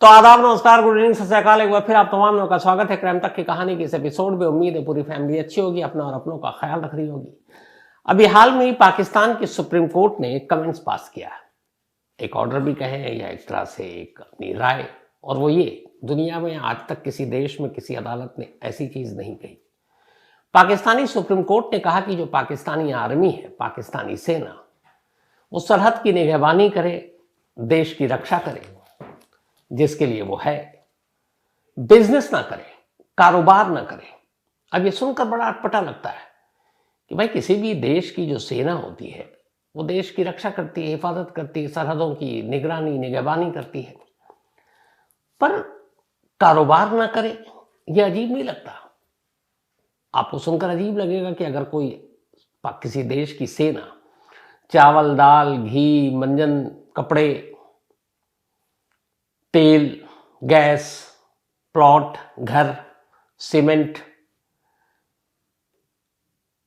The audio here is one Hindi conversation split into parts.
तो आदाब, नमस्कार, गुड इवनिंग, सत श्री अकाल। एक बार फिर आप तमाम लोगों का स्वागत है क्राइम तक की कहानी के इस एपिसोड में। उम्मीद है पूरी फैमिली अच्छी होगी, अपना और अपनों का ख्याल रख रही होगी। अभी हाल में ही पाकिस्तान की सुप्रीम कोर्ट ने एक कमेंट्स पास किया है, एक ऑर्डर भी कहें या एक तरह से एक अपनी राय, और वो ये, दुनिया में आज तक किसी देश में किसी अदालत ने ऐसी चीज नहीं कही। पाकिस्तानी सुप्रीम कोर्ट ने कहा कि जो पाकिस्तानी आर्मी है, पाकिस्तानी सेना, वो सरहद की निगहबानी करे, देश की रक्षा करे, जिसके लिए वो है, बिजनेस ना करे, कारोबार ना करे। अब ये सुनकर बड़ा अटपटा लगता है कि भाई किसी भी देश की जो सेना होती है वो देश की रक्षा करती है, हिफाजत करती है, सरहदों की निगरानी निगहबानी करती है, पर कारोबार ना करे, ये अजीब नहीं लगता? आपको सुनकर अजीब लगेगा कि अगर कोई किसी देश की सेना चावल, दाल, घी, मंजन, कपड़े, तेल, गैस, प्लॉट, घर, सीमेंट,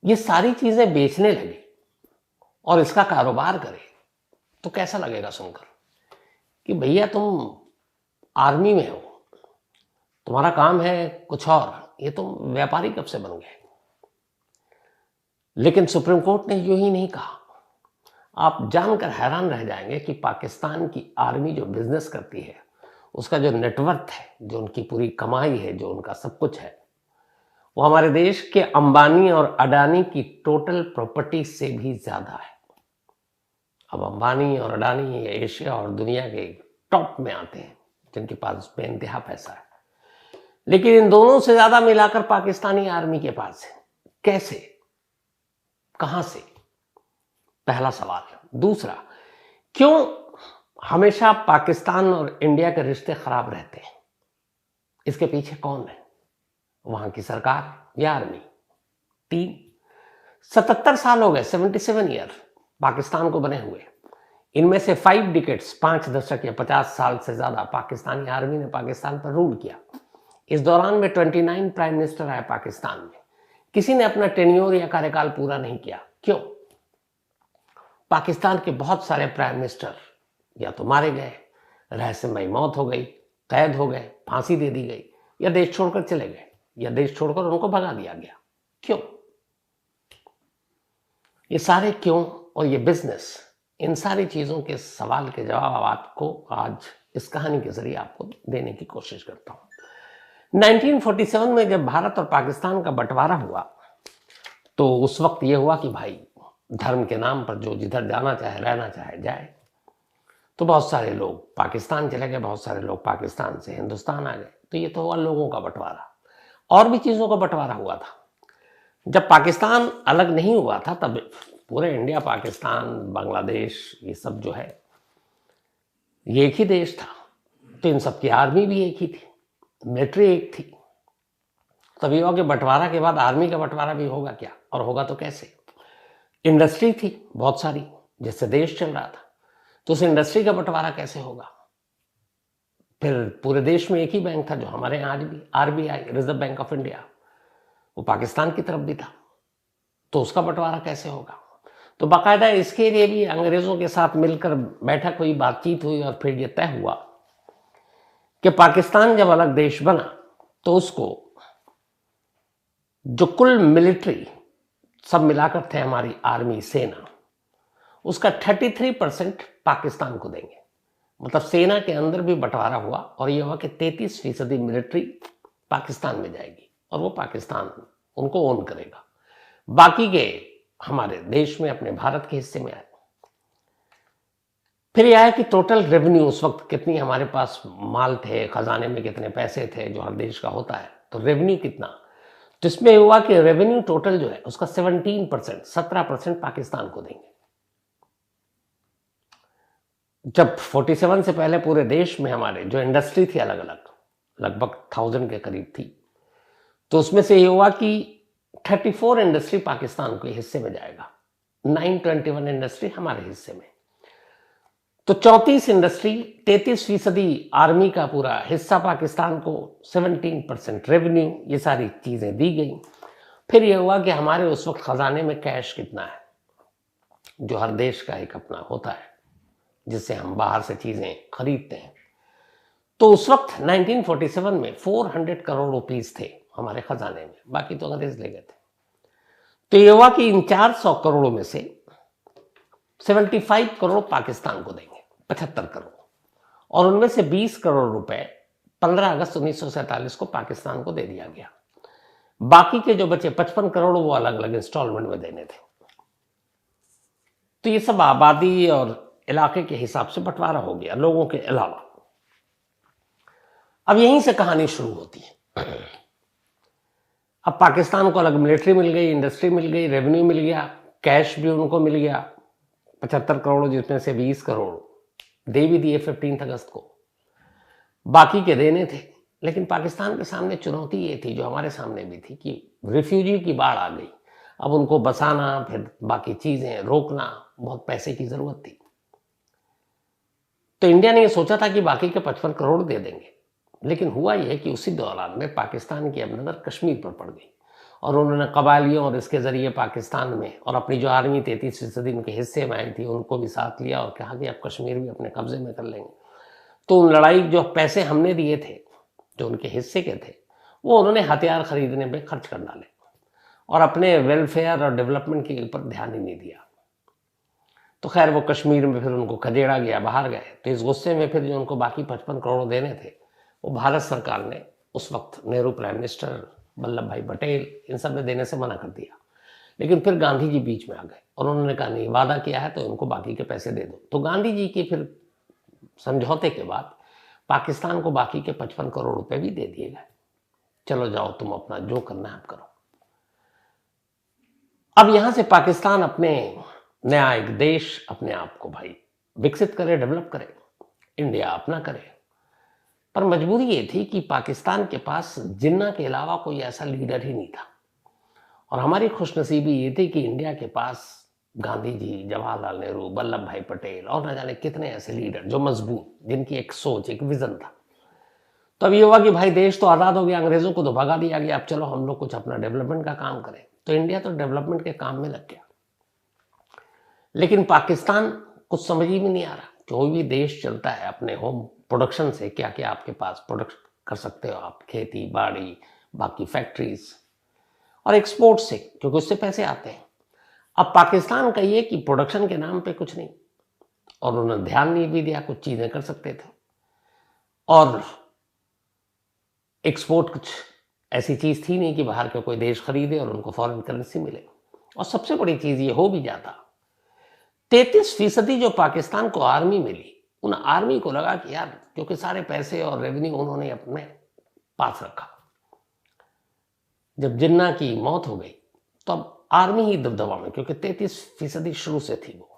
ये सारी चीजें बेचने लगे और इसका कारोबार करे, तो कैसा लगेगा सुनकर कि भैया तुम आर्मी में हो, तुम्हारा काम है कुछ और, ये तुम व्यापारी कब से बन गए। लेकिन सुप्रीम कोर्ट ने यूं ही नहीं कहा। आप जानकर हैरान रह जाएंगे कि पाकिस्तान की आर्मी जो बिजनेस करती है, उसका जो नेटवर्थ है, जो उनकी पूरी कमाई है, जो उनका सब कुछ है, वो हमारे देश के अंबानी और अडानी की टोटल प्रॉपर्टी से भी ज्यादा है। अब अंबानी और अडानी ये एशिया और दुनिया के टॉप में आते हैं, जिनके पास बेइंतहा पैसा है, लेकिन इन दोनों से ज्यादा मिलाकर पाकिस्तानी आर्मी के पास है। कैसे, कहां से? पहला सवाल। दूसरा, क्यों हमेशा पाकिस्तान और इंडिया के रिश्ते खराब रहते हैं? इसके पीछे कौन है? वहां की सरकार या आर्मी? 3, 77 साल हो गए, 77 ईयर पाकिस्तान को बने हुए। इनमें से 5 डिकेट्स, 5 दशक या 50 साल से ज्यादा पाकिस्तानी आर्मी ने पाकिस्तान पर रूल किया। इस दौरान में 29 प्राइम मिनिस्टर आए पाकिस्तान में, किसी ने अपना टेन्योर या कार्यकाल पूरा नहीं किया। क्यों? पाकिस्तान के बहुत सारे प्राइम मिनिस्टर या तो मारे गए, रहस्यमयी मौत हो गई, कैद हो गए, फांसी दे दी गई, या देश छोड़कर चले गए, या देश छोड़कर उनको भगा दिया गया। क्यों? ये सारे क्यों और ये बिजनेस, इन सारी चीजों के सवाल के जवाब आपको आज इस कहानी के जरिए आपको देने की कोशिश करता हूं। 1947 में जब भारत और पाकिस्तान का बंटवारा हुआ, तो उस वक्त ये हुआ कि भाई धर्म के नाम पर जो जिधर जाना चाहे, रहना चाहे जाए। तो बहुत सारे लोग पाकिस्तान चले गए, बहुत सारे लोग पाकिस्तान से हिंदुस्तान आ गए। तो ये तो हुआ लोगों का बंटवारा। और भी चीजों का बंटवारा हुआ था। जब पाकिस्तान अलग नहीं हुआ था, तब पूरे इंडिया, पाकिस्तान, बांग्लादेश, ये सब जो है, ये एक ही देश था। तो इन सब की आर्मी भी एक ही थी, मिलिट्री एक थी। तभी हुआ कि बंटवारा के बाद आर्मी का बंटवारा भी होगा क्या, और होगा तो कैसे? इंडस्ट्री थी बहुत सारी, जिससे देश चल रहा था, तो उस इंडस्ट्री का बंटवारा कैसे होगा? फिर पूरे देश में एक ही बैंक था, जो हमारे यहाँ आज भी RBI, reserve bank of India, वो पाकिस्तान की तरफ भी था। तो उसका बंटवारा कैसे होगा? तो बाकायदा इसके लिए भी अंग्रेजों के साथ मिलकर बैठक हुई, बातचीत हुई, और फिर यह तय हुआ कि पाकिस्तान जब अलग देश बना तो उसको जो कुल मिलिट्री सब मिलाकर थे, हमारी आर्मी, सेना, उसका 33% पाकिस्तान को देंगे। मतलब सेना के अंदर भी बंटवारा हुआ, और यह हुआ कि 33% मिलिट्री पाकिस्तान में जाएगी, और वो पाकिस्तान उनको ओन करेगा। बाकी के हमारे देश में, अपने भारत के हिस्से में आए। फिर यह है कि टोटल रेवेन्यू उस वक्त कितनी हमारे पास माल थे, खजाने में कितने पैसे थे, जो हर देश का होता है, तो रेवेन्यू कितना। तो इसमें हुआ कि रेवेन्यू टोटल जो है उसका 17%, 17% पाकिस्तान को देंगे। जब 47 से पहले पूरे देश में हमारे जो इंडस्ट्री थी अलग अलग, लगभग 1000 के करीब थी, तो उसमें से ये हुआ कि 34 इंडस्ट्री पाकिस्तान के हिस्से में जाएगा, 921 इंडस्ट्री हमारे हिस्से में। तो 34 इंडस्ट्री, 33% आर्मी का पूरा हिस्सा पाकिस्तान को, 17% रेवेन्यू, ये सारी चीजें दी गई। फिर ये हुआ कि हमारे उस वक्त खजाने में कैश कितना है, जो हर देश का एक अपना होता है, जिससे हम बाहर से चीजें खरीदते हैं। तो उस वक्त 1947 में 400 करोड़ रुपीस थे हमारे खजाने में, बाकी तो अंग्रेज ले गए थे। तो ये हुआ कि इन 400 करोड़ों में से 75 करोड़ पाकिस्तान को देंगे, 75 करोड़, और उनमें से 20 करोड़ रुपए 15 अगस्त 1947 को पाकिस्तान को दे दिया गया। बाकी के जो बचे 55 करोड़ वो अलग अलग इंस्टॉलमेंट में देने थे। तो ये सब आबादी और इलाके के हिसाब से बंटवारा हो गया, लोगों के अलावा। अब यहीं से कहानी शुरू होती है। अब पाकिस्तान को अलग मिलिट्री मिल गई, इंडस्ट्री मिल गई, रेवेन्यू मिल गया, कैश भी उनको मिल गया 75 करोड़, जिसमें से 20 करोड़ दे भी दिए 15 अगस्त को, बाकी के देने थे। लेकिन पाकिस्तान के सामने चुनौती ये थी, जो हमारे सामने भी थी, कि रिफ्यूजी की बाढ़ आ गई। अब उनको बसाना, फिर बाकी चीजें रोकना, बहुत पैसे की जरूरत थी। तो इंडिया ने ये सोचा था कि बाकी के 55 करोड़ दे देंगे, लेकिन हुआ यह कि उसी दौरान में पाकिस्तान की अब नजर कश्मीर पर पड़ गई, और उन्होंने कबायलियों और इसके जरिए पाकिस्तान में, और अपनी जो आर्मी 33% उनके हिस्से में आई थी उनको भी साथ लिया और कहा कि अब कश्मीर भी अपने कब्जे में कर लेंगे। तो उन लड़ाई जो पैसे हमने दिए थे, जो उनके हिस्से के थे, वो उन्होंने हथियार खरीदने में खर्च कर डाले और अपने वेलफेयर और डेवलपमेंट के ऊपर ध्यान ही नहीं दिया। तो खैर वो कश्मीर में फिर उनको खदेड़ा गया, बाहर गए। तो इस गुस्से में फिर जो उनको बाकी 55 करोड़ देने थे, वो भारत सरकार ने, उस वक्त नेहरू प्राइम मिनिस्टर, वल्लभ भाई पटेल, इन सब ने देने से मना कर दिया। लेकिन फिर गांधी जी बीच में आ गए और उन्होंने कहा नहीं, वादा किया है तो उनको बाकी के पैसे दे दो। तो गांधी जी की फिर समझौते के बाद पाकिस्तान को बाकी के 55 करोड़ रुपए भी दे दिए गए। चलो जाओ, तुम अपना जो करना है आप करो। अब यहां से पाकिस्तान अपने नया एक देश अपने आप को भाई विकसित करे, डेवलप करे, इंडिया अपना करे। पर मजबूरी ये थी कि पाकिस्तान के पास जिन्ना के अलावा कोई ऐसा लीडर ही नहीं था। और हमारी खुशनसीबी ये थी कि इंडिया के पास गांधी जी, जवाहरलाल नेहरू, वल्लभ भाई पटेल और न जाने कितने ऐसे लीडर जो मजबूत, जिनकी एक सोच, एक विजन था। तो अब ये हुआ कि भाई देश तो आज़ाद हो गया, अंग्रेजों को तो भगा दिया गया, अब चलो हम लोग कुछ अपना डेवलपमेंट का काम करें। तो इंडिया तो डेवलपमेंट के काम में लग गया। लेकिन पाकिस्तान कुछ समझ ही में नहीं आ रहा। कोई भी देश चलता है अपने होम प्रोडक्शन से, क्या क्या आपके पास प्रोडक्ट कर सकते हो आप, खेती बाड़ी, बाकी फैक्ट्रीज, और एक्सपोर्ट से, क्योंकि उससे पैसे आते हैं। अब पाकिस्तान का ये कि प्रोडक्शन के नाम पे कुछ नहीं, और उन्होंने ध्यान नहीं भी दिया, कुछ चीजें कर सकते थे, और एक्सपोर्ट कुछ ऐसी चीज थी नहीं कि बाहर के कोई देश खरीदे और उनको फॉरेन करेंसी मिले। और सबसे बड़ी चीज ये हो भी जाता, 33% जो पाकिस्तान को आर्मी मिली, उन आर्मी को लगा कि यार, क्योंकि सारे पैसे और रेवेन्यू उन्होंने अपने पास रखा। जब जिन्ना की मौत हो गई तो अब आर्मी ही दबदबा में, क्योंकि 33% शुरू से थी वो।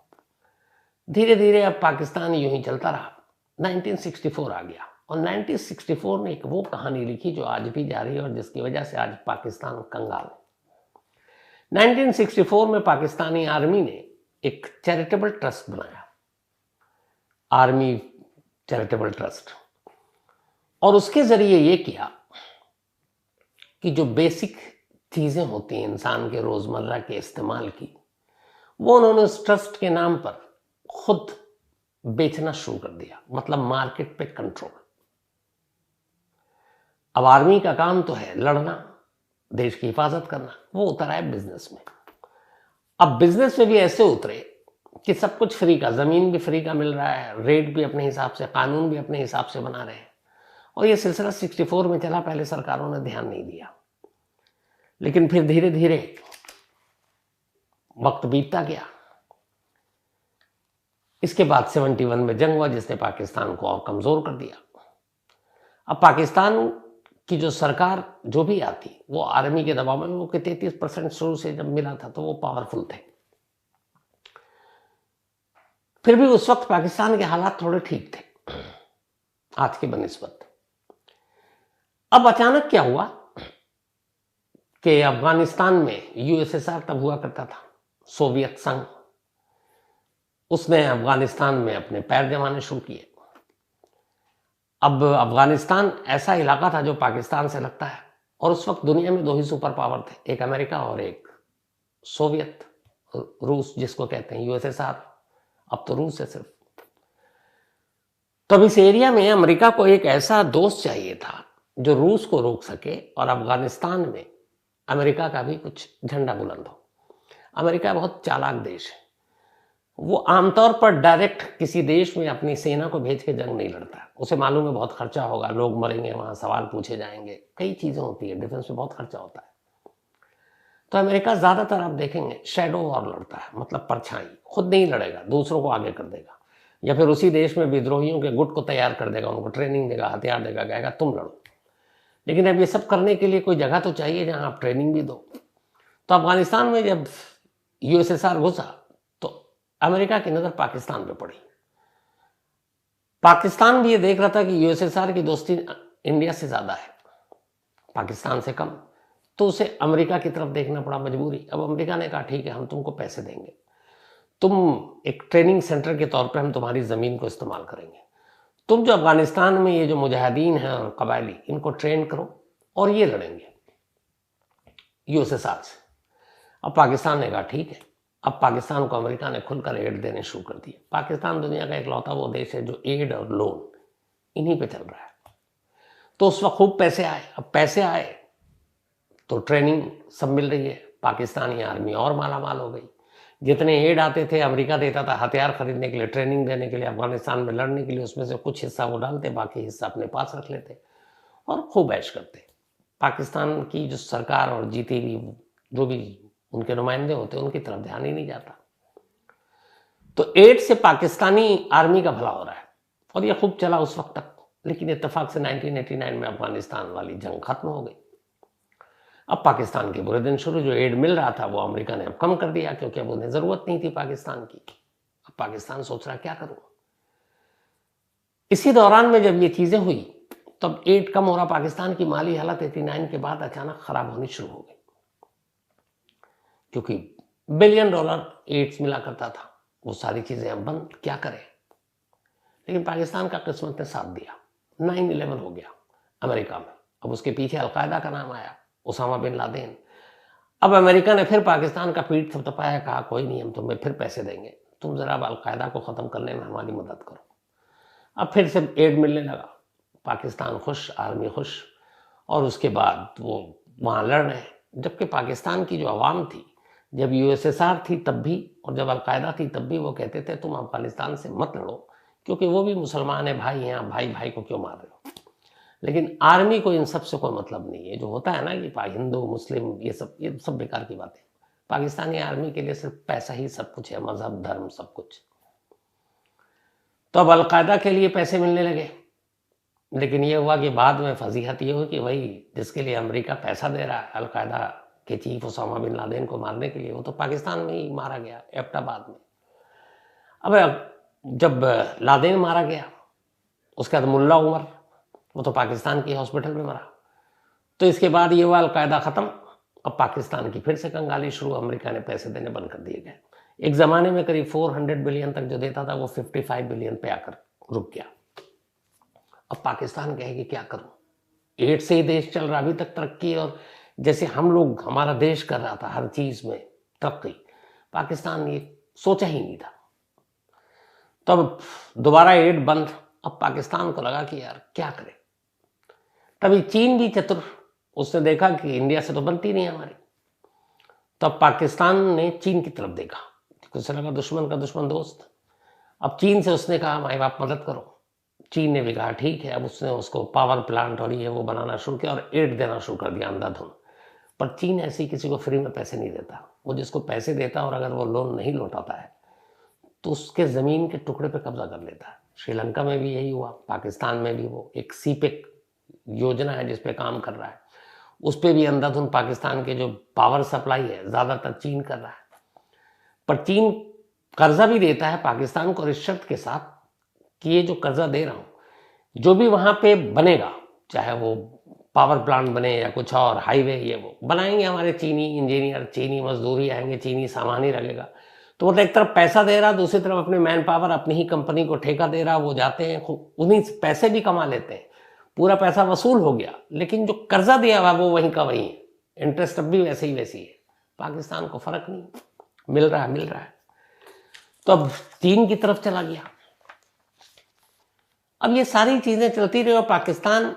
धीरे धीरे अब पाकिस्तान यूं ही चलता रहा। 1964 आ गया, और 1964 ने एक वो कहानी लिखी जो आज भी जारी है और जिसकी वजह से आज पाकिस्तान कंगाल है। 1964 में पाकिस्तानी आर्मी ने एक चैरिटेबल ट्रस्ट बनाया, आर्मी चैरिटेबल ट्रस्ट, और उसके जरिए ये किया कि जो बेसिक चीजें होती हैं इंसान के रोजमर्रा के इस्तेमाल की, वो उन्होंने उस ट्रस्ट के नाम पर खुद बेचना शुरू कर दिया। मतलब मार्केट पे कंट्रोल। अब आर्मी का काम तो है लड़ना, देश की हिफाजत करना, वो उतर आए बिजनेस में। अब बिजनेस में भी ऐसे उतरे कि सब कुछ फ्री का, जमीन भी फ्री का मिल रहा है, रेट भी अपने हिसाब से, कानून भी अपने हिसाब से बना रहे हैं। और ये सिलसिला 64 में चला, पहले सरकारों ने ध्यान नहीं दिया। लेकिन फिर धीरे धीरे वक्त बीतता गया। इसके बाद 71 में जंग हुआ, जिसने पाकिस्तान को और कमजोर कर दिया। अब पाकिस्तान की जो सरकार जो भी आती, वो आर्मी के दबाव में, वो 33% शुरू से जब मिला था तो वो पावरफुल थे। फिर भी उस वक्त पाकिस्तान के हालात थोड़े ठीक थे आज के बनिस्बत। अब अचानक क्या हुआ कि अफगानिस्तान में, यूएसएसआर तब हुआ करता था, सोवियत संघ, उसने अफगानिस्तान में अपने पैर जमाने शुरू किए। अब अफगानिस्तान ऐसा इलाका था जो पाकिस्तान से लगता है, और उस वक्त दुनिया में 2 ही सुपर पावर थे, एक अमेरिका और एक सोवियत, रूस जिसको कहते हैं, यूएसएसआर अब तो रूस है सिर्फ। तो अब इस एरिया में अमेरिका को एक ऐसा दोस्त चाहिए था जो रूस को रोक सके और अफगानिस्तान में अमेरिका का भी कुछ झंडा बुलंद हो। अमेरिका बहुत चालाक देश है, वो आमतौर पर डायरेक्ट किसी देश में अपनी सेना को भेज के जंग नहीं लड़ता। उसे मालूम है बहुत खर्चा होगा, लोग मरेंगे, वहां सवाल पूछे जाएंगे, कई चीजें होती है, डिफेंस में बहुत खर्चा होता है। तो अमेरिका ज्यादातर आप देखेंगे शैडो वॉर लड़ता है, मतलब परछाई, खुद नहीं लड़ेगा, दूसरों को आगे कर देगा, या फिर उसी देश में विद्रोहियों के गुट को तैयार कर देगा, उनको ट्रेनिंग देगा, हथियार देगा, कहेगा तुम लड़ो। लेकिन अब ये सब करने के लिए कोई जगह तो चाहिए जहां आप ट्रेनिंग भी दो। तो अफगानिस्तान में जब यूएसएसआर घुसा तो अमेरिका की नजर पाकिस्तान पे पड़ी। पाकिस्तान भी ये देख रहा था कि यूएसएसआर की दोस्ती इंडिया से ज्यादा है, पाकिस्तान से कम, तो उसे अमेरिका की तरफ देखना पड़ा, मजबूरी। अब अमेरिका ने कहा ठीक है, हम तुमको पैसे देंगे, तुम एक ट्रेनिंग सेंटर के तौर पर हम तुम्हारी जमीन को इस्तेमाल करेंगे, तुम जो अफगानिस्तान में ये जो मुजाहिदीन हैं और कबायली, इनको ट्रेन करो और ये लड़ेंगे यूएसएसआर से। अब पाकिस्तान ने कहा ठीक है। अब पाकिस्तान को अमेरिका ने खुलकर एड देने शुरू कर दिए। पाकिस्तान दुनिया का इकलौता वो देश है जो एड और लोन इन्हीं पे चल रहा है। तो उस वक्त खूब पैसे आए। अब पैसे आए तो ट्रेनिंग सब मिल रही है, पाकिस्तानी आर्मी और मालामाल हो गई। जितने एड आते थे अमेरिका देता था हथियार खरीदने के लिए, ट्रेनिंग देने के लिए, अफगानिस्तान में लड़ने के लिए, उसमें से कुछ हिस्सा वो डालते, बाकी हिस्सा अपने पास रख लेते और खूब ऐश करते। पाकिस्तान की जो सरकार और जीती हुई जो भी उनके नुमाइंदे होते उनकी तरफ ध्यान ही नहीं जाता। तो एड से पाकिस्तानी आर्मी का भला हो रहा है और यह खूब चला उस वक्त तक। लेकिन इत्तेफाक से 1989 में अफगानिस्तान वाली जंग खत्म हो गई। अब पाकिस्तान के बुरे दिन शुरू। जो एड मिल रहा था वो अमेरिका ने अब कम कर दिया, क्योंकि अब उन्हें जरूरत नहीं थी पाकिस्तान की। अब पाकिस्तान सोच रहा क्या करूं। इसी दौरान में जब ये चीजें हुई तब एड कम हो रहा, पाकिस्तान की माली हालत 89 के बाद अचानक खराब होनी शुरू हो गई, क्योंकि $1 बिलियन एड्स मिला करता था, वो सारी चीजें अब बंद, क्या करें। लेकिन पाकिस्तान का किस्मत ने साथ दिया। 9/11 हो गया अमेरिका में। अब उसके पीछे अलकायदा का नाम आया, उसामा बिन लादेन। अब अमेरिका ने फिर पाकिस्तान का पीठ थपथपाया, कहा कोई नहीं, हम तुम्हें फिर पैसे देंगे, तुम जरा अलकायदा को खत्म करने में हमारी मदद करो। अब फिर से एड मिलने लगा, पाकिस्तान खुश, आर्मी खुश, और उसके बाद वो वहां लड़ रहे हैं। जबकि पाकिस्तान की जो आवाम थी, जब यूएसएसआर थी तब भी और जब अलकायदा थी तब भी, वो कहते थे तुम अफगानिस्तान से मत लड़ो, क्योंकि वो भी मुसलमान है, भाई हैं, आप भाई भाई को क्यों मार रहे हो। लेकिन आर्मी को इन सब से कोई मतलब नहीं है। जो होता है ना कि हिंदू मुस्लिम ये सब बेकार की बातें। पाकिस्तानी आर्मी के लिए सिर्फ पैसा ही सब कुछ है, मजहब धर्म सब कुछ। तो अब अलकायदा के लिए पैसे मिलने लगे। लेकिन ये हुआ कि बाद में फजीहत ये हुई कि भाई जिसके लिए अमेरिका पैसा दे रहा है, अलकायदा के चीफ उसामा बिन लादेन को मारने के लिए, वो तो पाकिस्तान में ही मारा गया, एबटाबाद में। अब जब लादेन मारा गया, उसके बाद मुल्ला उमर, वो तो पाकिस्तान की हॉस्पिटल में मरा। तो इसके बाद ये हुआ अलकायदा खत्म। अब पाकिस्तान की फिर से कंगाली शुरू, अमेरिका ने पैसे देने बंद कर दिए गए। एक जमाने में करीब 400 बिलियन तक जो देता था वो 55 बिलियन पे आकर रुक गया। अब पाकिस्तान कहेगी क्या करूं, एड से ही देश चल रहा, अभी तक तरक्की, और जैसे हम लोग, हमारा देश कर रहा था हर चीज में तरक्की, पाकिस्तान ये सोचा ही नहीं था। तब दोबारा एड बंद। अब पाकिस्तान को लगा कि यार क्या करें। तभी चीन भी चतुर, उसने देखा कि इंडिया से तो बनती नहीं हमारी। तब पाकिस्तान ने चीन की तरफ देखा, उसे लगा दुश्मन का दुश्मन दोस्त। अब चीन से उसने कहा भाई आप मदद करो। चीन ने भी कहा ठीक है। अब उसने उसको पावर प्लांट और ये वो बनाना शुरू किया और एड देना शुरू कर दिया अंधाधुन। पर चीन ऐसे ही किसी को फ्री में पैसे नहीं देता। वो जिसको पैसे देता और अगर वो लोन नहीं लौटाता है तो उसके जमीन के टुकड़े पे कब्जा कर लेता है। श्रीलंका में भी यही हुआ, पाकिस्तान में भी वो एक सीपेक योजना है जिसपे काम कर रहा है, उस पर भी अंधाधुन पाकिस्तान के जो पावर सप्लाई है ज्यादातर चीन कर रहा है। पर चीन कर्जा भी देता है पाकिस्तान को इस शर्त के साथ कि ये जो कर्जा दे रहा हूं, जो भी वहां पे बनेगा, चाहे वो पावर प्लांट बने या कुछ और, हाईवे ये वो बनाएंगे हमारे चीनी इंजीनियर, चीनी मजदूर ही आएंगे, चीनी सामान ही लगेगा। तो मतलब एक तरफ पैसा दे रहा, दूसरी तरफ अपने मैन पावर, अपनी ही कंपनी को ठेका दे रहा, वो जाते हैं उन्हीं पैसे भी कमा लेते हैं, पूरा पैसा वसूल हो गया, लेकिन जो कर्जा दिया हुआ वो वहीं का वहीं है, इंटरेस्ट अब भी वैसे ही वैसी है। पाकिस्तान को फर्क नहीं, मिल रहा है। तो अब चीन की तरफ चला गया। अब ये सारी चीजें चलती रही और पाकिस्तान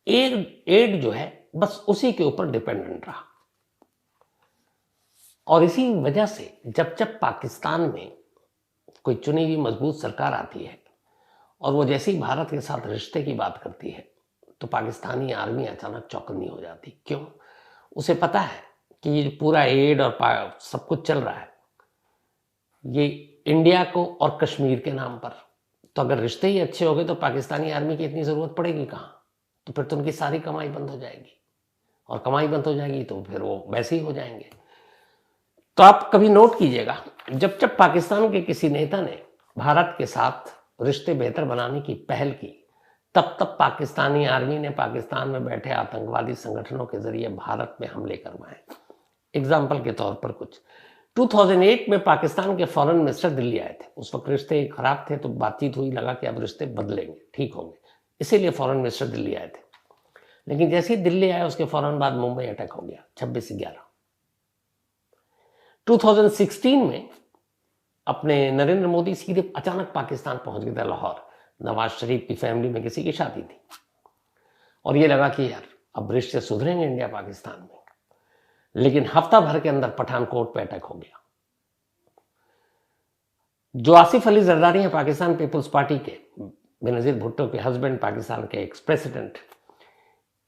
एड जो है बस उसी के ऊपर डिपेंडेंट रहा। और इसी वजह से जब जब पाकिस्तान में कोई चुनी हुई मजबूत सरकार आती है और वो जैसे ही भारत के साथ रिश्ते की बात करती है तो पाकिस्तानी आर्मी अचानक चौकन्नी हो जाती। क्यों? उसे पता है कि ये पूरा एड और सब कुछ चल रहा है ये इंडिया को और कश्मीर के नाम पर। तो अगर रिश्ते ही अच्छे हो गए तो पाकिस्तानी आर्मी की इतनी जरूरत पड़ेगी कहाँ? तो फिर तो उनकी सारी कमाई बंद हो जाएगी, और कमाई बंद हो जाएगी तो फिर वो वैसे ही हो जाएंगे। तो आप कभी नोट कीजिएगा, जब जब पाकिस्तान के किसी नेता ने भारत के साथ रिश्ते बेहतर बनाने की पहल की, तब तब पाकिस्तानी आर्मी ने पाकिस्तान में बैठे आतंकवादी संगठनों के जरिए भारत में हमले करवाए। एग्जाम्पल के तौर पर कुछ 2008 में पाकिस्तान के फॉरेन मिनिस्टर दिल्ली आए थे। उस वक्त रिश्ते खराब थे तो बातचीत हुई, लगा कि अब रिश्ते बदलेंगे, ठीक होंगे, इसीलिए फॉरेन मिनिस्टर दिल्ली आए थे। लेकिन जैसे ही दिल्ली आए उसके फौरन बाद मुंबई अटैक हो गया 26/11। 2016 में अपने नरेंद्र मोदी सीधे अचानक पाकिस्तान पहुंच गए थे लाहौर। नवाज शरीफ की फैमिली में किसी की शादी थी और ये लगा कि यार अब रिश्ते सुधरेंगे इंडिया पाकिस्तान में। लेकिन हफ्ता भर के अंदर पठानकोट पे अटैक हो गया। जो आसिफ अली जरदारी हैं पाकिस्तान पीपुल्स पार्टी के, बेनजीर भुट्टो के हस्बैंड, पाकिस्तान के एक्स प्रेसिडेंट,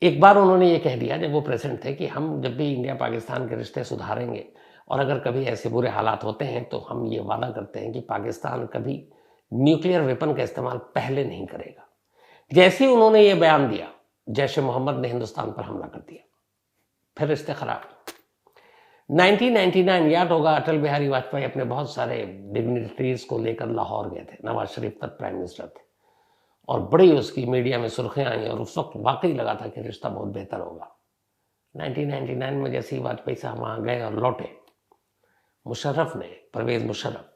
एक बार उन्होंने ये कह दिया जब वो प्रेसिडेंट थे कि हम जब भी इंडिया पाकिस्तान के रिश्ते सुधारेंगे और अगर कभी ऐसे बुरे हालात होते हैं तो हम ये वादा करते हैं कि पाकिस्तान कभी न्यूक्लियर वेपन का इस्तेमाल पहले नहीं करेगा। जैसे ही उन्होंने ये बयान दिया, जैश ए मोहम्मद ने हिंदुस्तान पर हमला कर दिया, फिर रिश्ते खराब। 1999 याद होगा, अटल बिहारी वाजपेयी अपने बहुत सारे डिग्निटरीज को लेकर लाहौर गए थे। नवाज शरीफ तब प्राइम मिनिस्टर थे और बड़ी उसकी मीडिया में सुर्खियां आई और उस वक्त वाकई लगा था कि रिश्ता बहुत बेहतर होगा। 1999 में जैसे ही वाजपेयी साहब वहां गए और लौटे, मुशर्रफ ने, परवेज मुशर्रफ,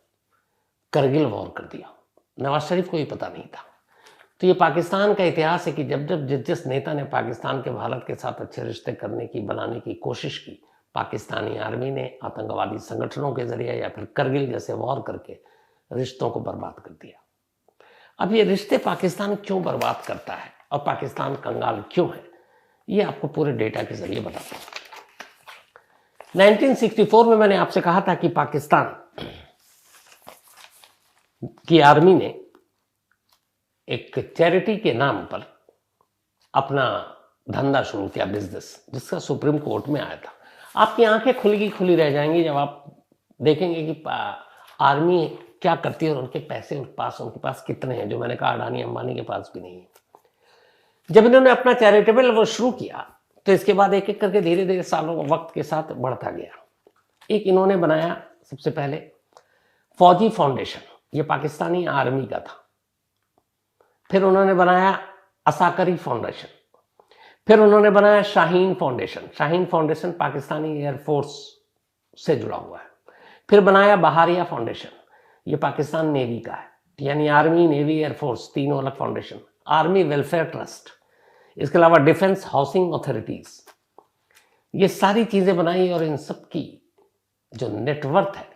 करगिल वॉर कर दिया। नवाज शरीफ को ही पता नहीं था। तो ये पाकिस्तान का इतिहास है कि जब जब जिस नेता ने पाकिस्तान के भारत के साथ अच्छे रिश्ते करने की, बनाने की कोशिश की, पाकिस्तानी आर्मी ने आतंकवादी संगठनों के जरिए या फिर करगिल जैसे वॉर करके रिश्तों को बर्बाद कर दिया। अब ये रिश्ते पाकिस्तान क्यों बर्बाद करता है और पाकिस्तान कंगाल क्यों है, ये आपको पूरे डेटा के जरिए बताता हूं। 1964 में मैंने आपसे कहा था कि पाकिस्तान की आर्मी ने एक चैरिटी के नाम पर अपना धंधा शुरू किया, बिजनेस, जिसका सुप्रीम कोर्ट में आया था। आपकी आंखें खुली रह जाएंगी जब आप देखेंगे कि आर्मी क्या करती है और उनके पैसे उनके पास कितने हैं, जो मैंने कहा अडानी अंबानी के पास भी नहीं है। जब इन्होंने अपना चैरिटेबल वो शुरू किया तो इसके बाद एक एक करके धीरे धीरे सालों वक्त के साथ बढ़ता गया। एक इन्होंने बनाया सबसे पहले फौजी फाउंडेशन, ये पाकिस्तानी आर्मी का था। फिर उन्होंने बनाया असाकरी फाउंडेशन। फिर उन्होंने बनाया Shaheen foundation. Shaheen foundation Pakistani air force से जुड़ा हुआ है। फिर बनाया बहारिया फाउंडेशन, ये पाकिस्तान नेवी का है, यानी आर्मी, नेवी, एयरफोर्स तीनों अलग फाउंडेशन। आर्मी वेलफेयर ट्रस्ट, इसके अलावा डिफेंस हाउसिंग अथॉरिटीज, ये सारी चीजें बनाई और इन सब की जो नेटवर्थ है,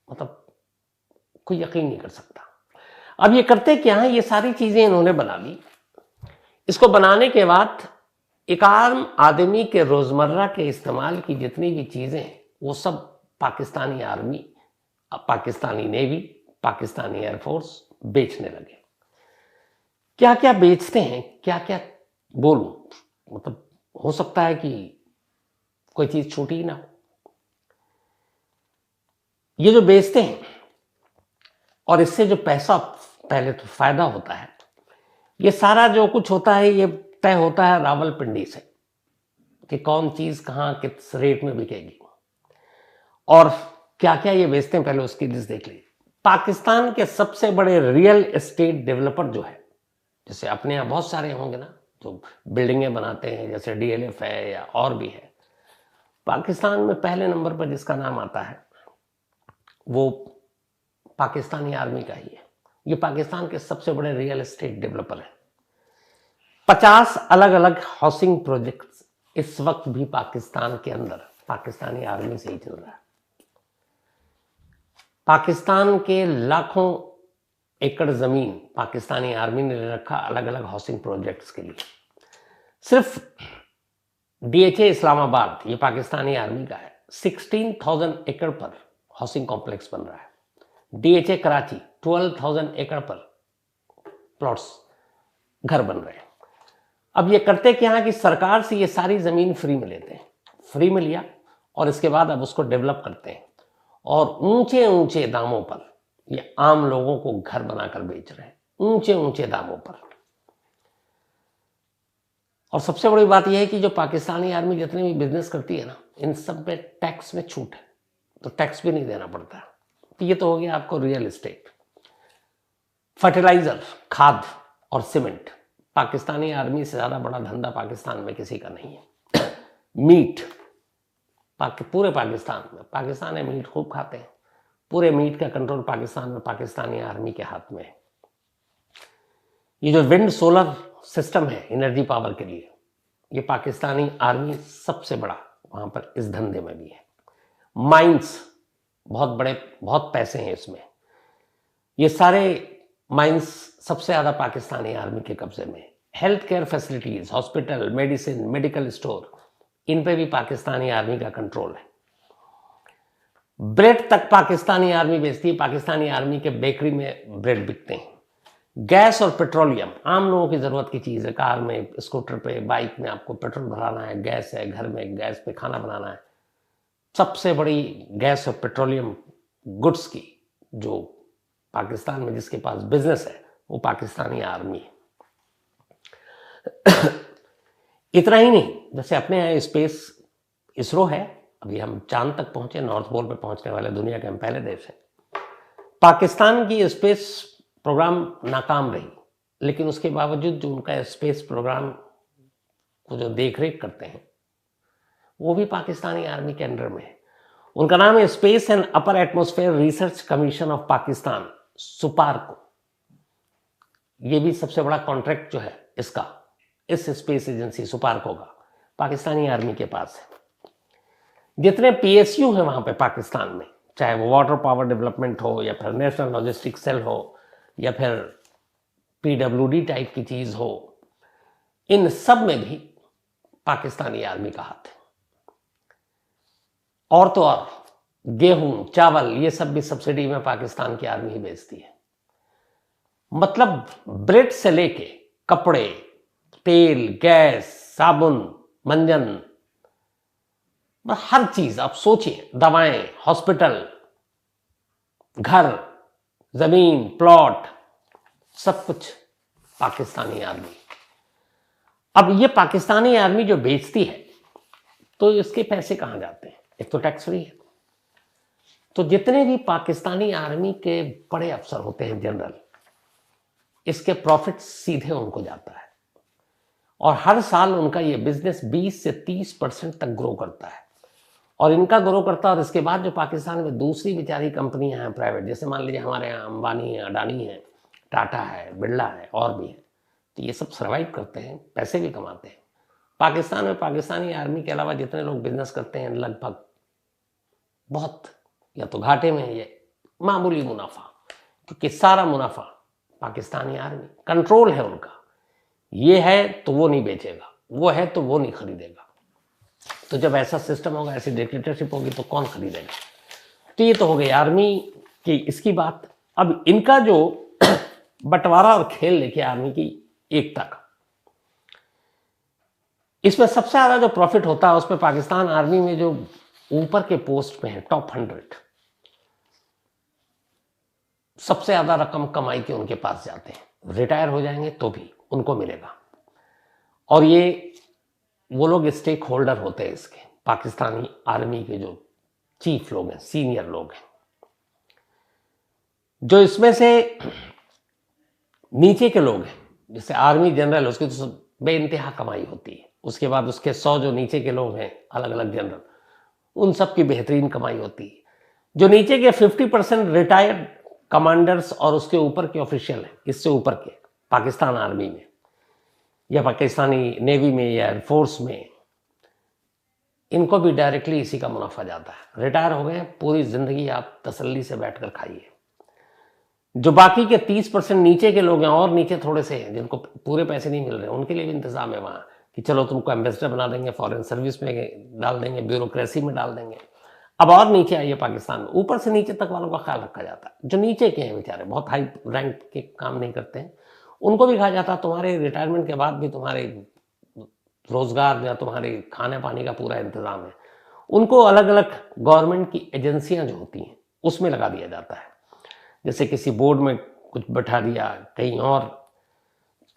मतलब कोई यकीन नहीं कर सकता। अब ये करते क्या है, ये सारी चीजें इन्होंने बना ली। इसको बनाने के बाद एक आम आदमी के रोजमर्रा के इस्तेमाल की जितनी भी चीजें हैं वो सब Pakistani army, Pakistani navy, Pakistani air force बेचने लगे। क्या क्या बेचते हैं, क्या क्या बोलूं, मतलब हो सकता है कि कोई चीज छूटी ही ना हो। ये जो बेचते हैं और इससे जो पैसा, पहले तो फायदा होता है, ये सारा जो कुछ होता है ये तय होता है रावलपिंडी से कि कौन चीज कहां किस रेट में बिकेगी और क्या क्या ये बेचते हैं। पहले उसकी लिस्ट देख लीजिए। पाकिस्तान के सबसे बड़े रियल एस्टेट डेवलपर जो है, जैसे अपने यहाँ बहुत सारे होंगे ना जो बिल्डिंगें बनाते हैं, जैसे डीएलएफ है या और भी है, पाकिस्तान में पहले नंबर पर जिसका नाम आता है वो पाकिस्तानी आर्मी का ही है। ये पाकिस्तान के सबसे बड़े रियल एस्टेट डेवलपर है। 50 अलग अलग हाउसिंग प्रोजेक्ट्स इस वक्त भी पाकिस्तान के अंदर पाकिस्तानी आर्मी से ही चल रहा है। पाकिस्तान के लाखों एकड़ ज़मीन पाकिस्तानी आर्मी ने ले रखा अलग अलग हाउसिंग प्रोजेक्ट्स के लिए। सिर्फ DHA इस्लामाबाद, ये पाकिस्तानी आर्मी का है, 16,000 एकड़ पर हाउसिंग कॉम्प्लेक्स बन रहा है। DHA कराची 12,000 एकड़ पर प्लॉट्स, घर बन रहे हैं। अब ये करते क्या है कि सरकार से ये सारी ज़मीन फ्री में लेते हैं, फ्री में लिया और इसके बाद अब उसको डेवलप करते हैं और ऊंचे ऊंचे दामों पर ये आम लोगों को घर बनाकर बेच रहे हैं, ऊंचे ऊंचे दामों पर। और सबसे बड़ी बात यह है कि जो पाकिस्तानी आर्मी जितनी भी बिजनेस करती है ना, इन सब में टैक्स में छूट है, तो टैक्स भी नहीं देना पड़ता। तो ये तो हो गया आपको रियल एस्टेट। फर्टिलाइजर, खाद और सीमेंट, पाकिस्तानी आर्मी से ज़्यादा बड़ा धंधा पाकिस्तान में किसी का नहीं है। मीट, पूरे पाकिस्तान में मीट खूब खाते हैं, पूरे मीट का कंट्रोल पाकिस्तान में पाकिस्तानी आर्मी के हाथ में है। ये जो विंड सोलर सिस्टम है एनर्जी पावर के लिए, ये पाकिस्तानी आर्मी सबसे बड़ा वहां पर इस धंधे में भी है। माइंस, बहुत बड़े, बहुत पैसे हैं इसमें। ये सारे माइंस सबसे ज़्यादा पाकिस्तानी आर्मी के कब्जे में। Health care facilities, hospital, medicine, medical store, इन पे भी पाकिस्तानी आर्मी का कंट्रोल है। ब्रेड तक पाकिस्तानी आर्मी बेचती है, पाकिस्तानी आर्मी के बेकरी में ब्रेड बिकते हैं। गैस और पेट्रोलियम आम लोगों की ज़रूरत की चीज़ है। कार में, स्कूटर पे, बाइक में आपको पेट्रोल भराना है, गैस है, घर में गैस पे खाना बनाना है। सबसे बड़ी गैस और पेट्रोलियम गुड्स की जो पाकिस्तान में जिसके पास बिजनेस है वो पाकिस्तानी आर्मी है। इतना ही नहीं, जैसे अपने यहाँ स्पेस इसरो है, अभी हम चांद तक पहुंचे, नॉर्थ पोल पे पहुंचने वाले दुनिया के हम पहले देश हैं। पाकिस्तान की स्पेस प्रोग्राम नाकाम रही, लेकिन उसके बावजूद जो उनका स्पेस प्रोग्राम को जो देख रेख करते हैं वो भी पाकिस्तानी आर्मी के अंडर में है। उनका नाम है space and upper atmosphere research commission of Pakistan, SUPARCO. ये भी सबसे बड़ा कॉन्ट्रैक्ट जो है इसका, इस स्पेस एजेंसी सुपारको का, पाकिस्तानी आर्मी के पास है। जितने PSU हैं वहां पे पाकिस्तान में, चाहे वो वाटर पावर डेवलपमेंट हो या फिर नेशनल लॉजिस्टिक सेल हो या फिर PWD टाइप की चीज हो, इन सब में भी पाकिस्तानी आर्मी का हाथ है। और तो और गेहूं, चावल, ये सब भी सब्सिडी में पाकिस्तान की आर्मी ही बेचती है। मतलब ब्रेड से लेके कपड़े, तेल, गैस, साबुन, मंजन, हर चीज आप सोचिए, दवाएं, हॉस्पिटल, घर, जमीन, प्लॉट, सब कुछ पाकिस्तानी आर्मी। अब ये पाकिस्तानी आर्मी जो बेचती है तो इसके पैसे कहां जाते हैं? एक तो टैक्स फ्री है, तो जितने भी पाकिस्तानी आर्मी के बड़े अफसर होते हैं, जनरल, इसके प्रॉफिट सीधे उनको जाता है और हर साल उनका ये बिजनेस 20 से 30% तक ग्रो करता है। और इनका ग्रो करता है और इसके बाद जो पाकिस्तान में दूसरी बेचारी कंपनियां हैं प्राइवेट, जैसे मान लीजिए हमारे यहाँ अंबानी है, अडानी है, टाटा है, बिरला है और भी है, तो ये सब सर्वाइव करते हैं, पैसे भी कमाते हैं। पाकिस्तान में पाकिस्तानी आर्मी के अलावा जितने लोग बिजनेस करते हैं लगभग बहुत या तो घाटे में है, ये मामूली मुनाफा, क्योंकि सारा मुनाफा पाकिस्तानी आर्मी, कंट्रोल है उनका। ये है तो वो नहीं बेचेगा, वो है तो वो नहीं खरीदेगा। तो जब ऐसा सिस्टम होगा, ऐसी डिक्टेटरशिप होगी तो कौन खरीदेगा? तो ये तो हो गई आर्मी की इसकी बात। अब इनका जो बंटवारा और खेल लेके आर्मी की एकता का, इसमें सबसे ज्यादा जो प्रॉफिट होता है उसमें पाकिस्तान आर्मी में जो ऊपर के पोस्ट पे है, टॉप 100, सबसे ज्यादा रकम कमाई के उनके पास जाते हैं। रिटायर हो जाएंगे तो भी उनको मिलेगा। और ये वो लोग स्टेक होल्डर होते हैं इसके, पाकिस्तानी आर्मी के जो चीफ लोग हैं, सीनियर लोग हैं। जो इसमें से नीचे के लोग हैं, जैसे आर्मी जनरल, उसकी तो बेइंतहा कमाई होती है। उसके बाद उसके 100 जो नीचे के लोग हैं, अलग अलग जनरल, उन सब की बेहतरीन कमाई होती है। जो नीचे के 50% रिटायर्ड कमांडर्स और उसके ऊपर के ऑफिशियल हैं, इससे ऊपर के पाकिस्तान आर्मी में या पाकिस्तानी नेवी में या एयरफोर्स में, इनको भी डायरेक्टली इसी का मुनाफा जाता है। रिटायर हो गए, पूरी जिंदगी आप तसल्ली से बैठकर खाइए। जो बाकी के 30% नीचे के लोग हैं और नीचे थोड़े से हैं जिनको पूरे पैसे नहीं मिल रहे, उनके लिए भी इंतजाम है वहां कि चलो तुमको एम्बेसडर बना देंगे, फॉरेन सर्विस में डाल देंगे, ब्यूरोक्रेसी में डाल देंगे। अब और नीचे आइए पाकिस्तान में, ऊपर से नीचे तक वालों का ख्याल रखा जाता है। जो नीचे के हैं बेचारे, बहुत हाई रैंक के काम नहीं करते हैं, उनको भी कहा जाता है तुम्हारे रिटायरमेंट के बाद भी तुम्हारे रोजगार या तुम्हारे खाने पानी का पूरा इंतजाम है। उनको अलग अलग गवर्नमेंट की एजेंसियां जो होती हैं उसमें लगा दिया जाता है, जैसे किसी बोर्ड में कुछ बैठा दिया कहीं और।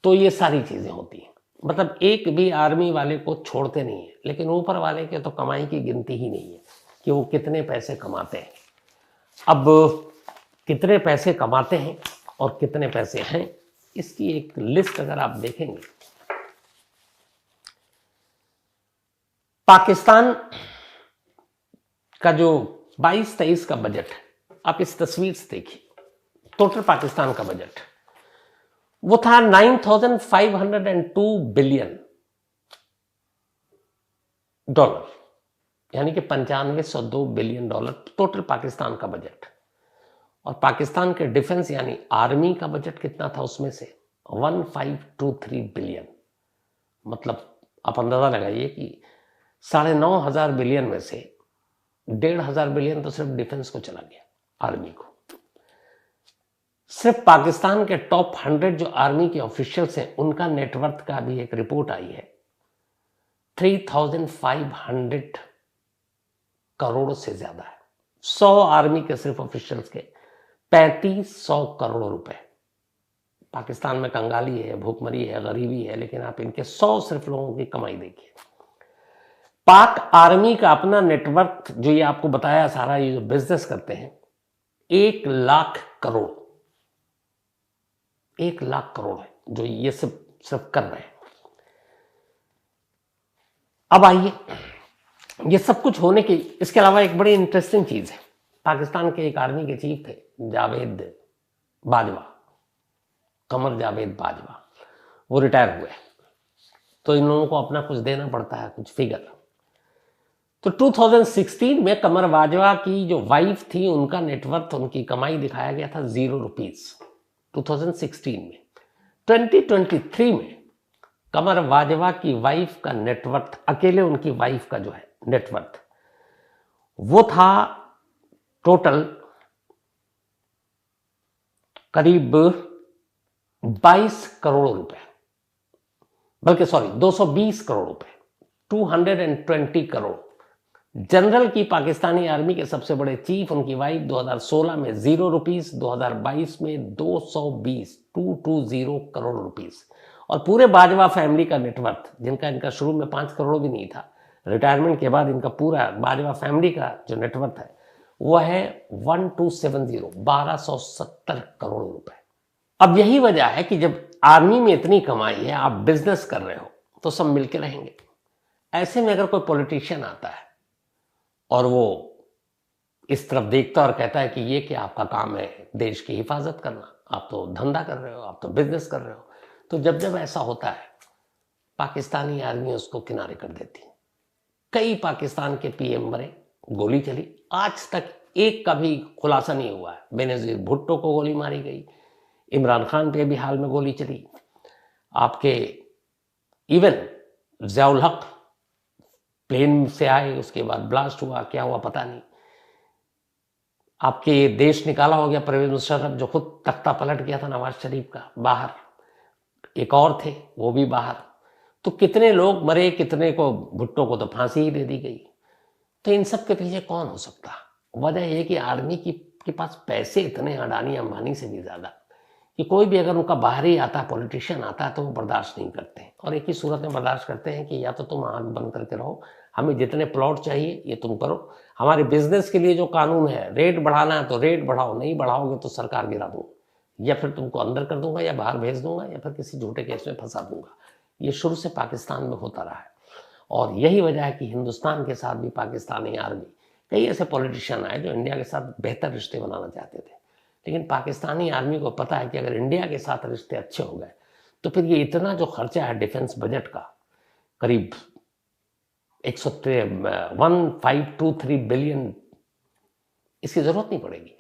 तो ये सारी चीजें होती हैं, मतलब एक भी आर्मी वाले को छोड़ते नहीं है, लेकिन ऊपर वाले के तो कमाई की गिनती ही नहीं है कि वो कितने पैसे कमाते हैं। अब कितने पैसे कमाते हैं और कितने पैसे हैं, इसकी एक लिस्ट अगर आप देखेंगे, पाकिस्तान का जो 22-23 का बजट, आप इस तस्वीर से देखिए, टोटल पाकिस्तान का बजट वो था 9,502 बिलियन डॉलर, यानी कि 9502 बिलियन डॉलर टोटल पाकिस्तान का बजट। और पाकिस्तान के डिफेंस यानी आर्मी का बजट कितना था उसमें से 1523 बिलियन। मतलब आप अंदाजा लगाइए कि 9,500 बिलियन में से 1,500 बिलियन तो सिर्फ डिफेंस को चला गया, आर्मी को। सिर्फ पाकिस्तान के टॉप 100 जो आर्मी के ऑफिशियल्स हैं उनका नेटवर्थ का भी एक रिपोर्ट आई है, 3,500 करोड़ से ज्यादा है। 100 आर्मी के सिर्फ ऑफिशियल्स के 3,500 करोड़ रुपए। पाकिस्तान में कंगाली है, भूखमरी है, गरीबी है, लेकिन आप इनके 100 सिर्फ लोगों की कमाई देखिए। पाक आर्मी का अपना नेटवर्क जो ये आपको बताया सारा, ये जो बिजनेस करते हैं, 1 लाख करोड़, 1 लाख करोड़ है जो ये सिर्फ कर रहे हैं। अब आइए, ये सब कुछ होने की, इसके अलावा एक बड़ी इंटरेस्टिंग चीज है, पाकिस्तान के एक आर्मी के चीफ थे जावेद बाजवा, कमर जावेद बाजवा, वो रिटायर हुए, तो इन लोगों को अपना कुछ देना पड़ता है, कुछ फिगर। तो 2016 में कमर बाजवा की जो वाइफ थी उनका नेटवर्थ, उनकी कमाई दिखाया गया था 0 रुपीज 2016 में। 2023 में कमर बाजवा की वाइफ का नेटवर्थ, अकेले उनकी वाइफ का जो है नेटवर्थ, वो था टोटल करीब 22 करोड़ रुपए, बल्कि सॉरी 220 करोड़ रुपए, 220 करोड़। जनरल की पाकिस्तानी आर्मी के सबसे बड़े चीफ, उनकी वाइफ 2016 में 0 रुपीज, 2022 में 220 करोड़ रुपीज। और पूरे बाजवा फैमिली का नेटवर्थ, जिनका इनका शुरू में 5 करोड़ भी नहीं था, रिटायरमेंट के बाद इनका पूरा बाजवा फैमिली का जो नेटवर्थ है वो है 1270 करोड़ रुपए। अब यही वजह है कि जब आर्मी में इतनी कमाई है, आप बिजनेस कर रहे हो तो सब मिलके रहेंगे। ऐसे में अगर कोई पॉलिटिशियन आता है और वो इस तरफ देखता और कहता है कि ये क्या आपका काम है देश की हिफाजत करना, आप तो धंधा कर रहे हो, आप तो बिजनेस कर रहे हो, तो जब जब ऐसा होता है पाकिस्तानी आर्मी उसको किनारे कर देती। कई पाकिस्तान के पीएम मरे, गोली चली, आज तक एक का भी खुलासा नहीं हुआ है। बेनजीर भुट्टो को गोली मारी गई, इमरान खान पे भी हाल में गोली चली, आपके इवन ज़ियाउल हक प्लेन से आए, उसके बाद ब्लास्ट हुआ, क्या हुआ पता नहीं। आपके देश निकाला हो गया परवेज मुशर्रफ, जो खुद तख्ता पलट गया था नवाज शरीफ का, बाहर। एक और थे, वो भी बाहर। तो कितने लोग मरे, कितने को, भुट्टो को तो फांसी ही दे दी गई। तो इन सब के पीछे कौन हो सकता? वजह यह कि आर्मी के पास पैसे इतने, अडानी अंबानी से भी ज्यादा, कि कोई भी अगर उनका बाहरी आता है, पॉलिटिशियन आता है, तो वो बर्दाश्त नहीं करते हैं। और एक ही सूरत में बर्दाश्त करते हैं कि या तो तुम आंख बंद करके रहो, हमें जितने प्लॉट चाहिए ये तुम करो, हमारे बिजनेस के लिए जो कानून है, रेट बढ़ाना है तो रेट बढ़ाओ, नहीं बढ़ाओगे तो सरकार गिरा दूंगा, या फिर तुमको अंदर कर दूंगा, या बाहर भेज दूंगा, या फिर किसी झूठे केस में फंसा दूंगा। ये शुरू से पाकिस्तान में होता रहा है। और यही वजह है कि हिंदुस्तान के साथ भी पाकिस्तानी आर्मी, कई ऐसे पॉलिटिशियन आए जो इंडिया के साथ बेहतर रिश्ते बनाना चाहते थे, लेकिन पाकिस्तानी आर्मी को पता है कि अगर इंडिया के साथ रिश्ते अच्छे हो गए तो फिर ये इतना जो खर्चा है डिफेंस बजट का, करीब 1523 बिलियन, इसकी जरूरत नहीं पड़ेगी।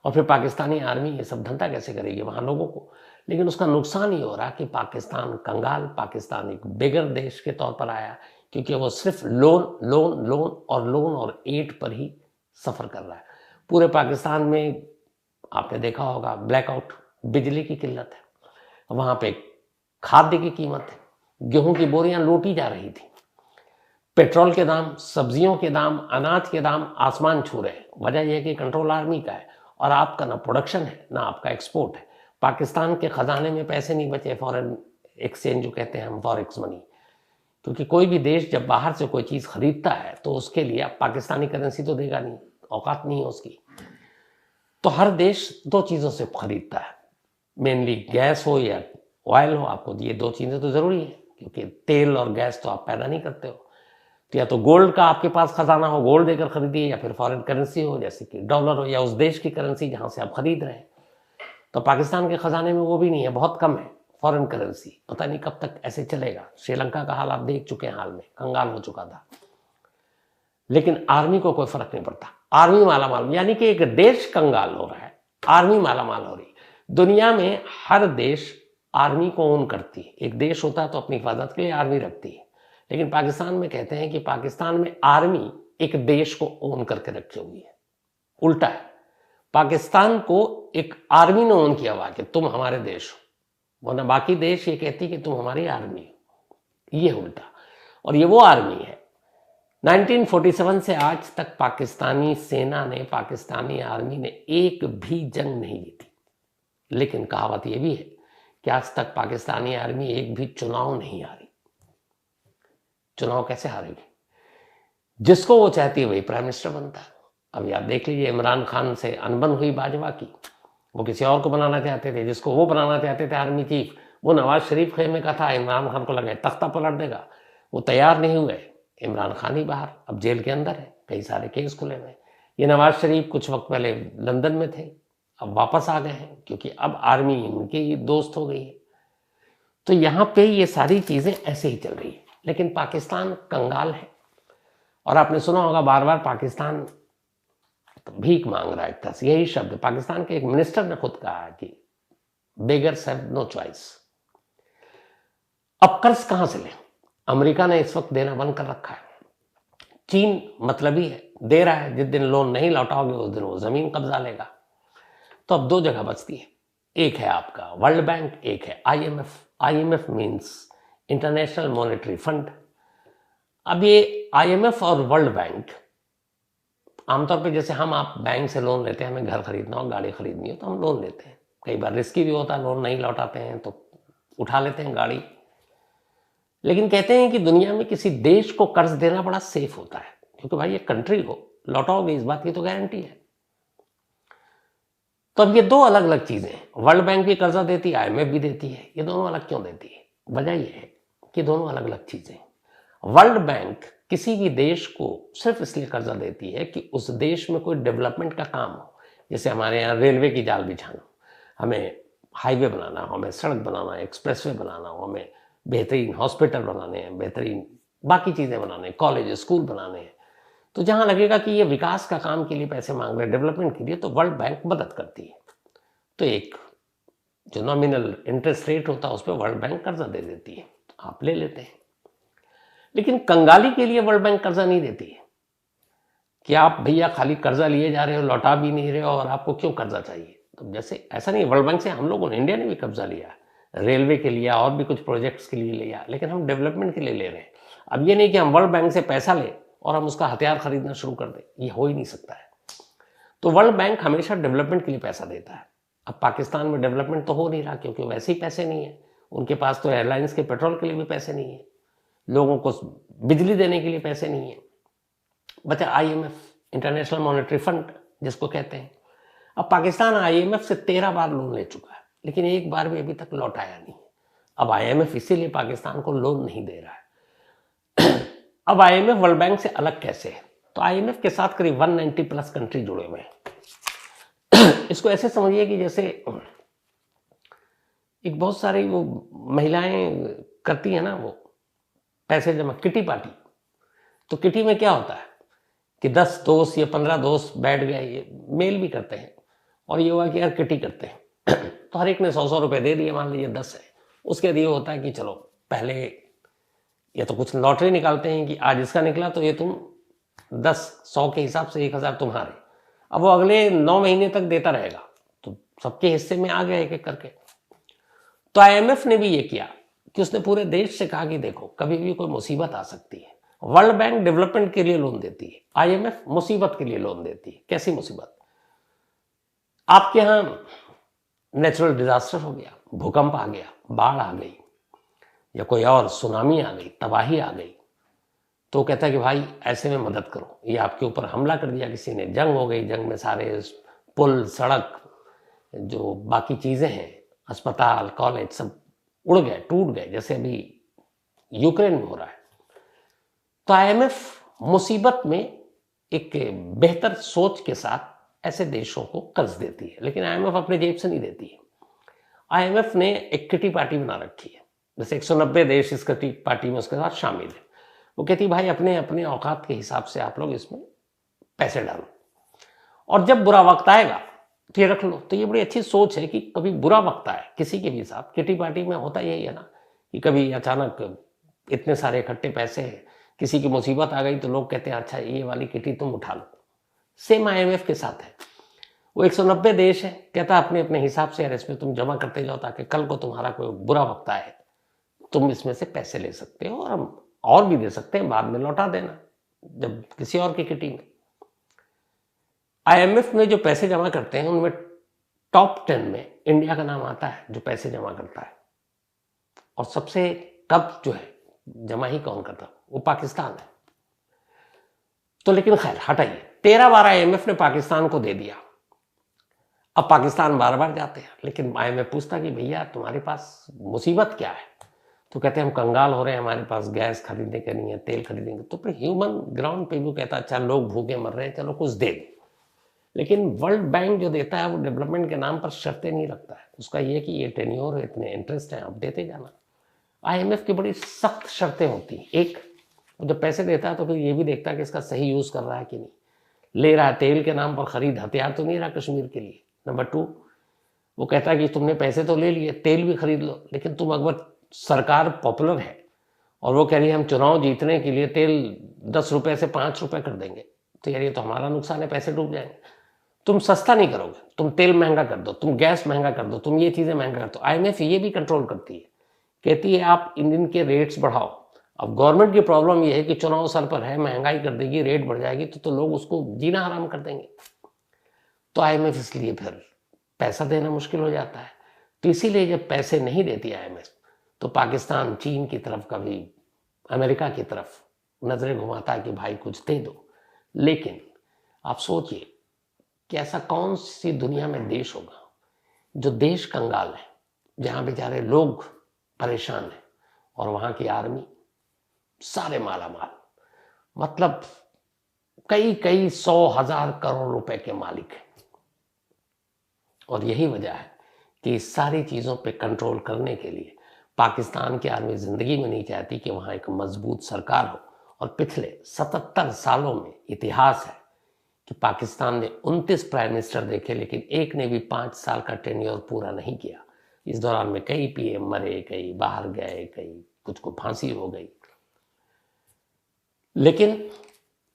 और फिर पाकिस्तानी आर्मी ये सब धंधा कैसे करेगी वहाँ लोगों को। लेकिन उसका नुकसान ये हो रहा कि पाकिस्तान कंगाल, पाकिस्तान एक बेगर देश के तौर पर आया, क्योंकि वो सिर्फ लोन लोन लोन और एड पर ही सफ़र कर रहा है। पूरे पाकिस्तान में आपने देखा होगा ब्लैकआउट, बिजली की किल्लत है, वहाँ पे खाद्य की कीमत है, गेहूं की बोरियां लूटी जा रही थी, पेट्रोल के दाम, सब्जियों के दाम, अनाज के दाम आसमान छू रहे हैं। वजह यह है कि कंट्रोल आर्मी का है और आपका ना प्रोडक्शन है ना आपका एक्सपोर्ट है। पाकिस्तान के खजाने में पैसे नहीं बचे, फॉरेन एक्सचेंज जो कहते हैं हम, फॉरेक्स मनी, क्योंकि कोई भी देश जब बाहर से कोई चीज़ खरीदता है तो उसके लिए आप पाकिस्तानी करेंसी तो देगा नहीं, औकात नहीं है उसकी। तो हर देश दो चीज़ों से खरीदता है, मेनली गैस हो या ऑयल हो, आपको ये दो चीज़ें तो ज़रूरी है, क्योंकि तेल और गैस तो आप पैदा नहीं करते हो। तो या तो गोल्ड का आपके पास खजाना हो, गोल्ड देकर खरीदिए, या फिर फॉरेन करेंसी हो जैसे कि डॉलर हो, या उस देश की करेंसी जहाँ से आप खरीद रहे हैं। तो पाकिस्तान के खजाने में वो भी नहीं है, बहुत कम है फॉरेन करेंसी। पता नहीं कब तक ऐसे चलेगा। श्रीलंका का हाल आप देख चुके हैं, हाल में कंगाल हो चुका था। लेकिन आर्मी को कोई फर्क नहीं पड़ता, आर्मी मालामाल, यानी कि एक देश कंगाल हो रहा है, आर्मी मालामाल हो रही। दुनिया में हर देश आर्मी को ओन करती है। एक देश होता है तो अपनी हिफाजत के लिए आर्मी रखती है, लेकिन पाकिस्तान में कहते हैं कि पाकिस्तान में आर्मी एक देश को ओन करके रखी हुई है। उल्टा है, पाकिस्तान को एक आर्मी ने ओन किया हुआ कि तुम हमारे देश हो, वरना बाकी देश ये कहती कि तुम हमारी आर्मी हो। ये उल्टा, और ये वो आर्मी है। 1947 से आज तक पाकिस्तानी सेना ने, पाकिस्तानी आर्मी ने एक भी जंग नहीं जीती। लेकिन कहावत यह भी है कि आज तक पाकिस्तानी आर्मी एक भी चुनाव नहीं हारी। चुनाव कैसे हारेगी? जिसको वो चाहती है वही प्राइम मिनिस्टर बनता है। अभी आप देख लीजिए, इमरान खान से अनबन हुई बाजवा की, वो किसी और को बनाना चाहते थे। जिसको वो बनाना चाहते थे आर्मी चीफ, वो नवाज शरीफ खेमे का था। इमरान खान को लगा तख्ता पलट देगा, वो तैयार नहीं हुए। इमरान खान ही बाहर, अब जेल के अंदर है, कई सारे केस खुले हुए। ये नवाज शरीफ कुछ वक्त पहले लंदन में थे, अब वापस आ गए हैं, क्योंकि अब आर्मी इनकी दोस्त हो गई है। तो यहाँ पे ये सारी चीज़ें ऐसे ही चल रही है। लेकिन पाकिस्तान कंगाल है, और आपने सुना होगा बार बार पाकिस्तान भीख मांग रहा है। एक तरह से यही शब्द पाकिस्तान के एक मिनिस्टर ने खुद कहा कि बेगर्स हैव नो चॉइस। अब कर्ज कहां से लें? अमेरिका ने इस वक्त देना बंद कर रखा है, चीन मतलब ही है, दे रहा है। जिस दिन लोन नहीं लौटाओगे उस दिन वो जमीन कब्जा लेगा। तो अब दो जगह बचती है, एक है आपका वर्ल्ड बैंक, एक है IMF. IMF means international monetary fund. अब ये आईएमएफ और वर्ल्ड बैंक आमतौर पे, जैसे हम आप बैंक से लोन लेते हैं, हमें घर खरीदना हो, गाड़ी खरीदनी हो तो हम लोन लेते हैं। कई बार रिस्की भी होता है, लोन नहीं लौटाते हैं तो उठा लेते हैं गाड़ी। लेकिन कहते हैं कि दुनिया में किसी देश को कर्ज देना बड़ा सेफ होता है, क्योंकि भाई ये कंट्री हो, लौटाओगे इस बात की तो गारंटी है। तो अब ये दो अलग अलग चीजें हैं। वर्ल्ड बैंक भी कर्जा देती है, आईएमएफ भी देती है। ये दोनों अलग क्यों देती है? वजह यह है कि दोनों अलग अलग चीजें। वर्ल्ड बैंक किसी भी देश को सिर्फ इसलिए कर्जा देती है कि उस देश में कोई डेवलपमेंट का काम हो। जैसे हमारे यहाँ रेलवे की जाल बिछाना, हमें हाईवे बनाना हो, हमें सड़क बनाना है, एक्सप्रेसवे बनाना हो, हमें बेहतरीन हॉस्पिटल बनाने हैं, बेहतरीन बाकी चीज़ें बनाने हैं, कॉलेज स्कूल बनाने हैं। तो जहाँ लगेगा कि ये विकास का काम के लिए पैसे मांग रहे हैं, डेवलपमेंट के लिए, तो वर्ल्ड बैंक मदद करती है। तो एक जो नॉमिनल इंटरेस्ट रेट होता है उस पर वर्ल्ड बैंक कर्जा दे देती है, आप ले लेते हैं। लेकिन कंगाली के लिए वर्ल्ड बैंक कर्जा नहीं देती है कि आप भैया खाली कर्जा लिए जा रहे हो, लौटा भी नहीं रहे हो, और आपको क्यों कर्जा चाहिए। तो जैसे ऐसा नहीं, वर्ल्ड बैंक से हम लोगों ने, इंडिया ने भी कब्जा लिया, रेलवे के लिया और भी कुछ प्रोजेक्ट्स के लिए लिया, लेकिन हम डेवलपमेंट के लिए ले रहे हैं। अब ये नहीं कि हम वर्ल्ड बैंक से पैसा लें और हम उसका हथियार खरीदना शुरू कर दें, ये हो ही नहीं सकता है। तो वर्ल्ड बैंक हमेशा डेवलपमेंट के लिए पैसा देता है। अब पाकिस्तान में डेवलपमेंट तो हो नहीं रहा, क्योंकि वैसे ही पैसे नहीं है उनके पास। तो एयरलाइंस के पेट्रोल के लिए भी पैसे नहीं है, लोगों को बिजली देने के लिए पैसे नहीं है। बचा आईएमएफ, इंटरनेशनल मॉनेटरी फंड जिसको कहते हैं। अब पाकिस्तान आईएमएफ से 13 बार लोन ले चुका है, लेकिन एक बार भी अभी तक लौटाया नहीं। अब आईएमएफ इसीलिए पाकिस्तान को लोन नहीं दे रहा है। अब आईएमएफ वर्ल्ड बैंक से अलग कैसे है? तो आईएमएफ के साथ करीब 190 प्लस कंट्री जुड़े हुए हैं। इसको ऐसे समझिए कि जैसे एक बहुत सारी वो महिलाएं करती है ना, वो पैसे जमा, किटी पार्टी। तो किटी में क्या होता है कि 10 दोस्त या 15 दोस्त बैठ गए, ये मेल भी करते हैं, और ये हुआ कि यार किटी करते हैं तो हर एक ने 100-100 रुपए दे दिए, मान लीजिए 10 है। उसके बाद ये होता है कि चलो पहले ये तो कुछ लॉटरी निकालते हैं कि आज इसका निकला तो ये तुम 10-100 के हिसाब से 1000 तुम्हारे। अब वो अगले 9 महीने तक देता रहेगा, तो सबके हिस्से में आ गया एक एक करके। तो आईएमएफ ने भी ये किया कि उसने पूरे देश से कहा कि देखो कभी भी कोई मुसीबत आ सकती है। वर्ल्ड बैंक डेवलपमेंट के लिए लोन देती है, आईएमएफ मुसीबत के लिए लोन देती है। कैसी मुसीबत? आपके यहां नेचुरल डिजास्टर हो गया, भूकंप आ गया, बाढ़ आ गई, या कोई और सुनामी आ गई, तबाही आ गई, तो कहता है कि भाई ऐसे में मदद करो। ये आपके ऊपर हमला कर दिया किसी ने, जंग हो गई, जंग में सारे पुल, सड़क, जो बाकी चीजें हैं, अस्पताल, कॉलेज सब उड़ गए, टूट गए, जैसे अभी यूक्रेन में हो रहा है। तो आईएमएफ मुसीबत में एक बेहतर सोच के साथ ऐसे देशों को कर्ज देती है, लेकिन आईएमएफ अपने जेब से नहीं देती है। आईएमएफ ने एक किटी पार्टी बना रखी है, जैसे 190 देश इस किटी पार्टी में उसके साथ शामिल है। वो कहती है भाई अपने अपने औकात के हिसाब से आप लोग इसमें पैसे डालो, और जब बुरा वक्त आएगा तो ये रख लो। तो ये बड़ी अच्छी सोच है कि कभी बुरा वक्त आए किसी के भी साथ, किटी पार्टी में होता यही है ना कि कभी अचानक इतने सारे इकट्ठे पैसे हैं, किसी की मुसीबत आ गई तो लोग कहते हैं अच्छा ये वाली किटी तुम उठा लो। सेम आईएमएफ के साथ है, वो 190 देश है, कहता अपने अपने हिसाब से यार इसमें तुम जमा करते जाओ ताकि कल को तुम्हारा कोई बुरा वक्त आए तुम इसमें से पैसे ले सकते हो, और हम और भी दे सकते हैं, बाद में लौटा देना जब किसी और की किटी में। आईएमएफ में जो पैसे जमा करते हैं उनमें टॉप 10 में इंडिया का नाम आता है जो पैसे जमा करता है, और सबसे कब जो है जमा ही कौन करता, वो पाकिस्तान है। तो लेकिन खैर हटाइए, 13 बार आईएमएफ ने पाकिस्तान को दे दिया। अब पाकिस्तान बार बार जाते हैं, लेकिन आईएमएफ पूछता कि भैया तुम्हारे पास मुसीबत क्या है? तो कहते हैं हम कंगाल हो रहे हैं, हमारे पास गैस खरीदने के नहीं है, तेल खरीदेंगे। तो फिर ह्यूमन ग्राउंड पे भी कहता अच्छा लोग भूखे मर रहे हैं, चलो कुछ दे दो। लेकिन वर्ल्ड बैंक जो देता है वो डेवलपमेंट के नाम पर शर्तें नहीं रखता है, उसका ये कि ये टेन्योर है, इतने इंटरेस्ट है, आप देते जाना। आईएमएफ की बड़ी सख्त शर्तें होती हैं। एक, जब पैसे देता है तो फिर ये भी देखता है कि इसका सही यूज कर रहा है कि नहीं, ले रहा है तेल के नाम पर खरीद, हथियार तो नहीं रहा कश्मीर के लिए। नंबर 2, वो कहता है कि तुमने पैसे तो ले लिए, तेल भी खरीद लो, लेकिन तुम अगर सरकार पॉपुलर है और वो कह रही है हम चुनाव जीतने के लिए तेल 10 रुपए से 5 रुपए कर देंगे, तो यार ये तो हमारा नुकसान है, पैसे डूब जाएंगे। तुम सस्ता नहीं करोगे, तुम तेल महंगा कर दो, तुम गैस महंगा कर दो, तुम ये चीजें महंगा कर दो। आईएमएफ ये भी कंट्रोल करती है, कहती है आप इन के रेट्स बढ़ाओ। अब गवर्नमेंट की प्रॉब्लम ये है कि चुनाव सर पर है, महंगाई कर देगी, रेट बढ़ जाएगी, तो लोग उसको जीना हराम कर देंगे। तो आईएमएफ इसलिए फिर पैसा देना मुश्किल हो जाता है। तो इसीलिए जब पैसे नहीं देती आईएमएफ तो पाकिस्तान चीन की तरफ, कभी अमेरिका की तरफ नजरें घुमाता है कि भाई कुछ दे दो। लेकिन आप सोचिए कि ऐसा कौन सी दुनिया में देश होगा जो देश कंगाल है, जहां बेचारे लोग परेशान हैं और वहां की आर्मी सारे माला माल, मतलब कई कई 100,000 करोड़ रुपए के मालिक हैं। और यही वजह है कि इस सारी चीजों पे कंट्रोल करने के लिए पाकिस्तान की आर्मी जिंदगी में नहीं चाहती कि वहां एक मजबूत सरकार हो। और पिछले 77 सालों में इतिहास है कि पाकिस्तान ने 29 प्राइम मिनिस्टर देखे, लेकिन एक ने भी 5 साल का टेन्योर पूरा नहीं किया। इस दौरान में कई पीएम मरे, कई बाहर गए, कई कुछ को फांसी हो गई, लेकिन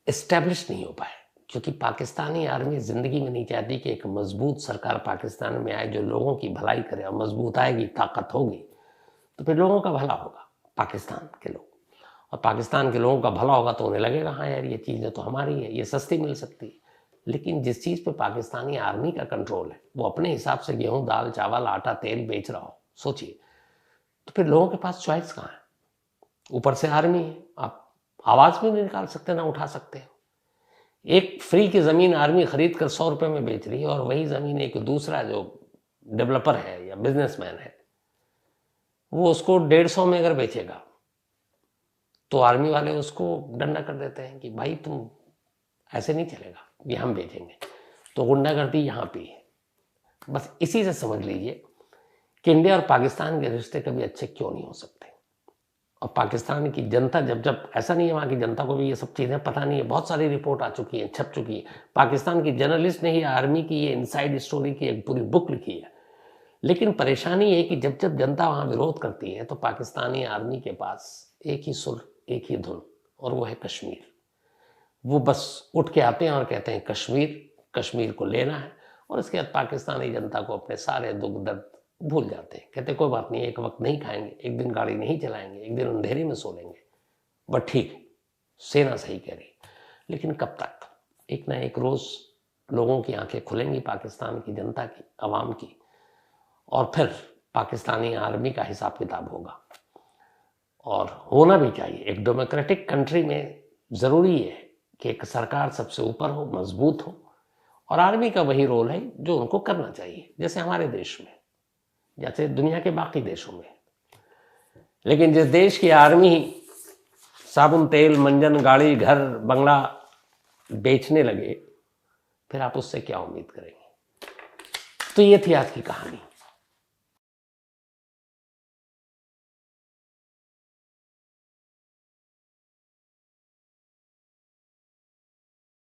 एस्टेब्लिश नहीं हो पाए, क्योंकि पाकिस्तानी आर्मी जिंदगी में नहीं चाहती कि एक मजबूत सरकार पाकिस्तान में आए जो लोगों की भलाई करे। और मजबूत आएगी, ताकत होगी, तो फिर लोगों का भला होगा, पाकिस्तान के लोग। और पाकिस्तान के लोगों का भला होगा तो उन्हें लगेगा हाँ यार ये चीज़ें तो हमारी है, ये सस्ती मिल सकती है। लेकिन जिस चीज़ पे पाकिस्तानी आर्मी का कंट्रोल है, वो अपने हिसाब से गेहूं, दाल, चावल, आटा, तेल बेच रहा हो, सोचिए, तो फिर लोगों के पास चॉइस कहाँ है? ऊपर से आर्मी है, आप आवाज़ भी नहीं निकाल सकते, ना उठा सकते हो। एक फ्री की ज़मीन आर्मी खरीद कर 100 रुपये में बेच रही है, और वही ज़मीन एक दूसरा जो डेवलपर है या बिजनेसमैन है वो उसको 150 में अगर बेचेगा तो आर्मी वाले उसको डंडा कर देते हैं कि भाई तुम ऐसे नहीं चलेगा, ये हम बेचेंगे। तो गुंडागर्दी यहाँ पे है। बस इसी से समझ लीजिए कि इंडिया और पाकिस्तान के रिश्ते कभी अच्छे क्यों नहीं हो सकते। और पाकिस्तान की जनता जब जब, ऐसा नहीं है वहाँ की जनता को भी ये सब चीज़ें पता नहीं है, बहुत सारी रिपोर्ट आ चुकी है, छप चुकी है। पाकिस्तान की जर्नलिस्ट ने ही आर्मी की ये इनसाइड स्टोरी की एक पूरी बुक लिखी है। लेकिन परेशानी है कि जब जब जनता वहाँ विरोध करती है तो पाकिस्तानी आर्मी के पास एक ही सुर, एक ही धुन, और वो है कश्मीर। वो बस उठ के आते हैं और कहते हैं कश्मीर, कश्मीर को लेना है, और इसके बाद पाकिस्तानी जनता को अपने सारे दुख दर्द भूल जाते हैं। कहते कोई बात नहीं, एक वक्त नहीं खाएंगे, एक दिन गाड़ी नहीं चलाएंगे, एक दिन अंधेरे में सो लेंगे, बट ठीक, सेना सही कह रही। लेकिन कब तक? एक ना एक रोज लोगों की आंखें खुलेंगी, पाकिस्तान की जनता की, आवाम की, और फिर पाकिस्तानी आर्मी का हिसाब किताब होगा। और होना भी चाहिए। एक डेमोक्रेटिक कंट्री में ज़रूरी है कि एक सरकार सबसे ऊपर हो, मजबूत हो, और आर्मी का वही रोल है जो उनको करना चाहिए, जैसे हमारे देश में, जैसे दुनिया के बाकी देशों में। लेकिन जिस देश की आर्मी साबुन, तेल, मंजन, गाड़ी, घर, बंगला बेचने लगे, फिर आप उससे क्या उम्मीद करेंगे? तो ये थी आज की कहानी।